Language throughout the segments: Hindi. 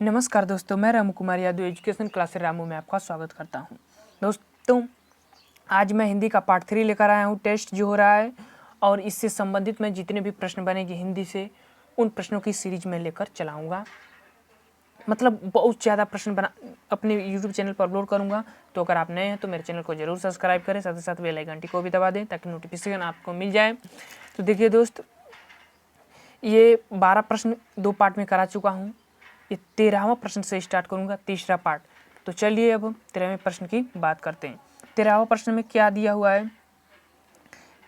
नमस्कार दोस्तों, मैं रामू कुमार यादव एजुकेशन क्लास रामू में आपका स्वागत करता हूं। दोस्तों, आज मैं हिंदी का पार्ट 3 लेकर आया हूं। टेस्ट जो हो रहा है और इससे संबंधित मैं जितने भी प्रश्न बनेंगे हिंदी से, उन प्रश्नों की सीरीज में लेकर चलाऊंगा। मतलब बहुत ज़्यादा प्रश्न बना अपने यूट्यूब चैनल पर अपलोड करूँगा। तो अगर आप नए हैं तो मेरे चैनल को जरूर सब्सक्राइब करें, साथ ही साथ बेल आइकन को भी दबा दें ताकि नोटिफिकेशन आपको मिल जाए। तो देखिए दोस्त, ये 12 प्रश्न 2 पार्ट में करा चुका हूँ। ये 13वां प्रश्न से स्टार्ट करूंगा, तीसरा पार्ट। तो चलिए अब 13वें प्रश्न की बात करते हैं। 13वां प्रश्न में क्या दिया हुआ है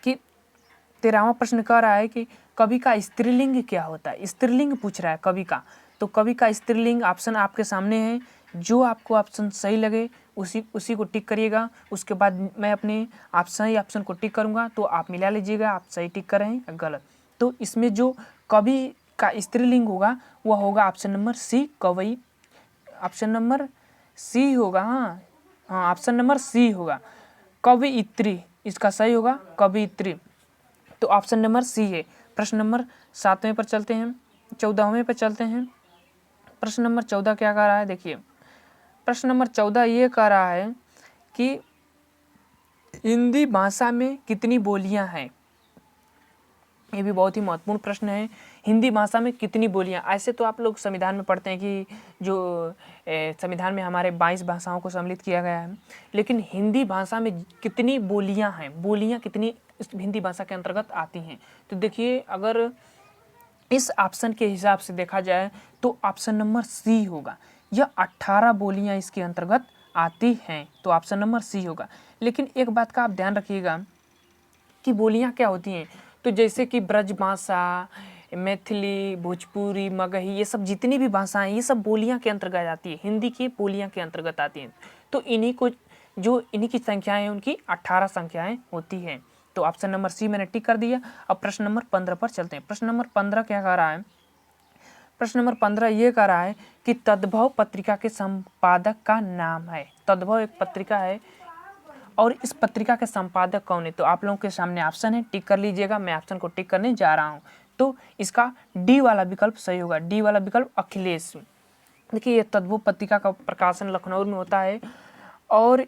कि 13वां प्रश्न कह रहा है कि कवि का स्त्रीलिंग क्या होता है। स्त्रीलिंग पूछ रहा है कवि का। तो कवि का स्त्रीलिंग ऑप्शन आपके सामने है। जो आपको ऑप्शन सही लगे उसी को टिक करिएगा। उसके बाद मैं अपने ऑप्शन को टिक करूंगा, तो आप मिला लीजिएगा आप सही टिक कर रहे हैं या गलत। तो इसमें जो कवि का स्त्रीलिंग होगा वह होगा ऑप्शन नंबर सी, कवई। ऑप्शन नंबर सी होगा। हाँ, ऑप्शन नंबर सी होगा, कवयित्री। इसका सही होगा कवयित्री। तो ऑप्शन नंबर सी है। प्रश्न नंबर 7वें पर चलते हैं, 14वें पर चलते हैं। प्रश्न नंबर 14 क्या कह रहा है, देखिए प्रश्न नंबर 14 ये कह रहा है कि हिंदी भाषा में कितनी बोलियां हैं। ये भी बहुत ही महत्वपूर्ण प्रश्न है। हिंदी भाषा में कितनी बोलियां। ऐसे तो आप लोग संविधान में पढ़ते हैं कि जो संविधान में हमारे 22 भाषाओं को सम्मिलित किया गया है, लेकिन हिंदी भाषा में कितनी बोलियां हैं, बोलियां कितनी इस हिंदी भाषा के अंतर्गत आती हैं। तो देखिए, अगर इस ऑप्शन के हिसाब से देखा जाए तो ऑप्शन नंबर सी होगा। यह 18 बोलियां इसके अंतर्गत आती हैं, तो ऑप्शन नंबर सी होगा। लेकिन एक बात का आप ध्यान रखिएगा कि बोलियां क्या होती हैं। तो जैसे कि ब्रज भाषा, मैथिली, भोजपुरी, मगही, ये सब जितनी भी भाषाएं, ये सब बोलियां के अंतर्गत आती है, हिंदी की बोलियां के अंतर्गत आती हैं। तो इन्हीं की संख्याएं, उनकी 18 संख्याएं होती हैं। तो ऑप्शन नंबर सी मैंने टिक कर दिया। अब प्रश्न नंबर 15 पर चलते हैं। प्रश्न नंबर 15 क्या कह रहा है। प्रश्न नंबर 15 ये कह रहा है कि तद्भव पत्रिका के संपादक का नाम है। तद्भव एक पत्रिका है और इस पत्रिका के संपादक कौन है। तो आप लोगों के सामने ऑप्शन है, टिक कर लीजिएगा। मैं ऑप्शन को टिक करने जा रहा हूँ। तो इसका डी वाला विकल्प सही होगा। डी वाला विकल्प अखिलेश। देखिए, ये तद्भव पत्रिका का प्रकाशन लखनऊ में होता है और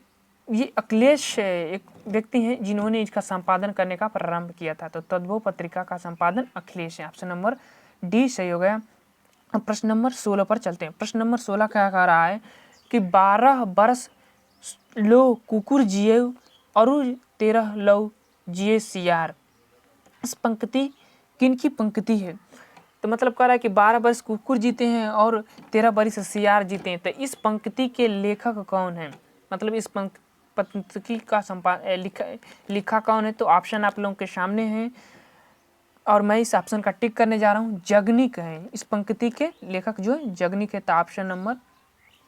ये अखिलेश एक व्यक्ति हैं जिन्होंने इसका संपादन करने का प्रारंभ किया था। तो तद्भव पत्रिका का संपादन अखिलेश है। ऑप्शन नंबर डी सही हो गया। अब प्रश्न नंबर 16 पर चलते हैं। प्रश्न नंबर 16 क्या कह रहा है कि 12 वर्ष लो कुकुर जिये अरु 13 लो जिये सियार। इस पंक्ति किनकी पंक्ति है। तो मतलब कह रहा है कि 12 वर्ष कुकुर जीते हैं और 13 वर्ष सियार जीते हैं। तो इस पंक्ति के लेखक कौन है, मतलब इस पंक्ति का लिखा कौन है। तो ऑप्शन आप लोगों के सामने है और मैं इस ऑप्शन का टिक करने जा रहा हूँ। जगनिक है इस पंक्ति के लेखक, जो है जगनिक है। तो ऑप्शन नंबर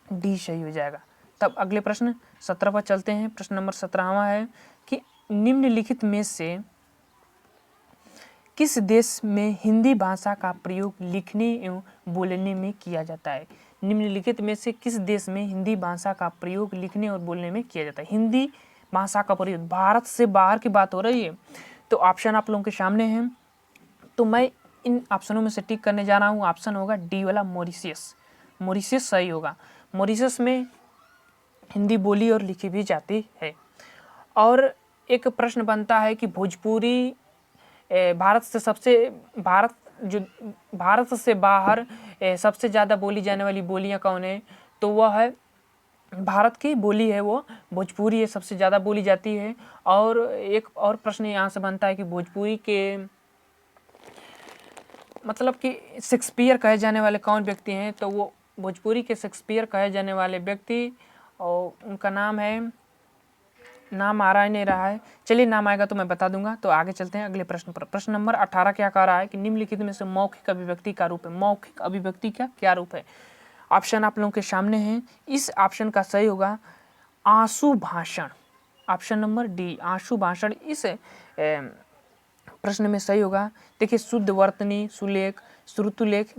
डी सही हो जाएगा। तब अगले प्रश्न 17 पर चलते हैं। प्रश्न नंबर 17वां है कि निम्नलिखित में से किस देश में हिंदी भाषा का प्रयोग लिखने एवं बोलने में किया जाता है। निम्नलिखित में से किस देश में हिंदी भाषा का प्रयोग लिखने और बोलने में किया जाता है। हिंदी भाषा का प्रयोग, भारत से बाहर की बात हो रही है। तो ऑप्शन आप लोगों के सामने हैं। तो मैं इन ऑप्शनों में से टिक करने जा रहा हूँ। ऑप्शन होगा डी वाला, मॉरिशस। मॉरिशस सही होगा। मॉरिशस में हिंदी बोली और लिखी भी जाती है। और एक प्रश्न बनता है कि भोजपुरी भारत से बाहर सबसे ज़्यादा बोली जाने वाली बोलियां कौन है। तो वह है भारत की बोली है, वो भोजपुरी है, सबसे ज़्यादा बोली जाती है। और एक और प्रश्न यहाँ से बनता है कि भोजपुरी के मतलब कि शेक्सपियर कहे जाने वाले कौन व्यक्ति हैं। तो वो भोजपुरी के शेक्सपियर कहे जाने वाले व्यक्ति, और उनका नाम है, नाम आ रहा ही नहीं रहा है। चलिए, नाम आएगा तो मैं बता दूंगा। तो आगे चलते हैं अगले प्रश्न पर। प्रश्न नंबर 18 क्या कह रहा है कि निम्नलिखित में से मौखिक अभिव्यक्ति का रूप है। मौखिक अभिव्यक्ति का क्या रूप है। ऑप्शन आप लोगों के सामने है। इस ऑप्शन का सही होगा आंसू भाषण। ऑप्शन नंबर डी, आंसू भाषण इस प्रश्न में सही होगा। देखिए, शुद्ध वर्तनी, सुलेख, श्रुतुलेख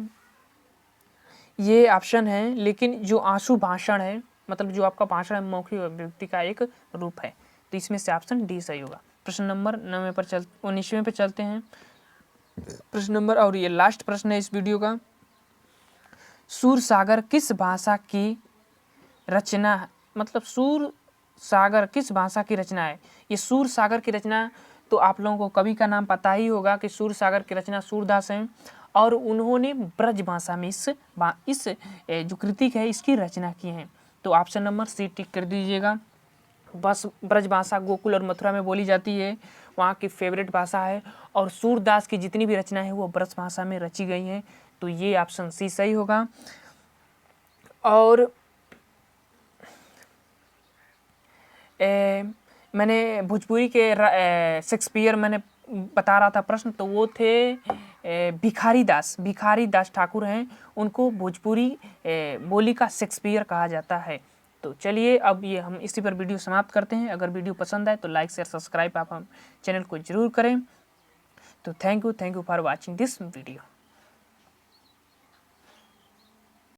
ये ऑप्शन है, लेकिन जो आंसू भाषण है, मतलब जो आपका भाषण है, मौखिक अभिव्यक्ति का एक रूप है। तो इसमें से ऑप्शन डी सही होगा। प्रश्न नंबर 19वें पे चलते हैं। प्रश्न नंबर, और ये लास्ट प्रश्न है इस वीडियो का, सूरसागर किस भाषा की रचना है? मतलब सूरसागर किस भाषा की रचना है? ये सूरसागर की रचना, तो आप लोगों को कवि का नाम पता ही होगा कि सूरसागर की रचना सूरदास हैं और उन्होंने ब्रज भाषा में इस जो कृति है इसकी रचना की है। तो ऑप्शन नंबर सी टिक कर दीजिएगा। बस ब्रज भाषा गोकुल और मथुरा में बोली जाती है, वहाँ की फेवरेट भाषा है और सूरदास की जितनी भी रचना है वो ब्रज भाषा में रची गई हैं। तो ये ऑप्शन सी सही होगा। और मैंने भोजपुरी के शेक्सपियर मैंने बता रहा था प्रश्न, तो वो थे भिखारी दास ठाकुर हैं, उनको भोजपुरी बोली का शेक्सपियर कहा जाता है। तो चलिए अब ये हम इसी पर वीडियो समाप्त करते हैं। अगर वीडियो पसंद आए तो लाइक शेयर सब्सक्राइब आप हम चैनल को जरूर करें। तो thank you for watching this video.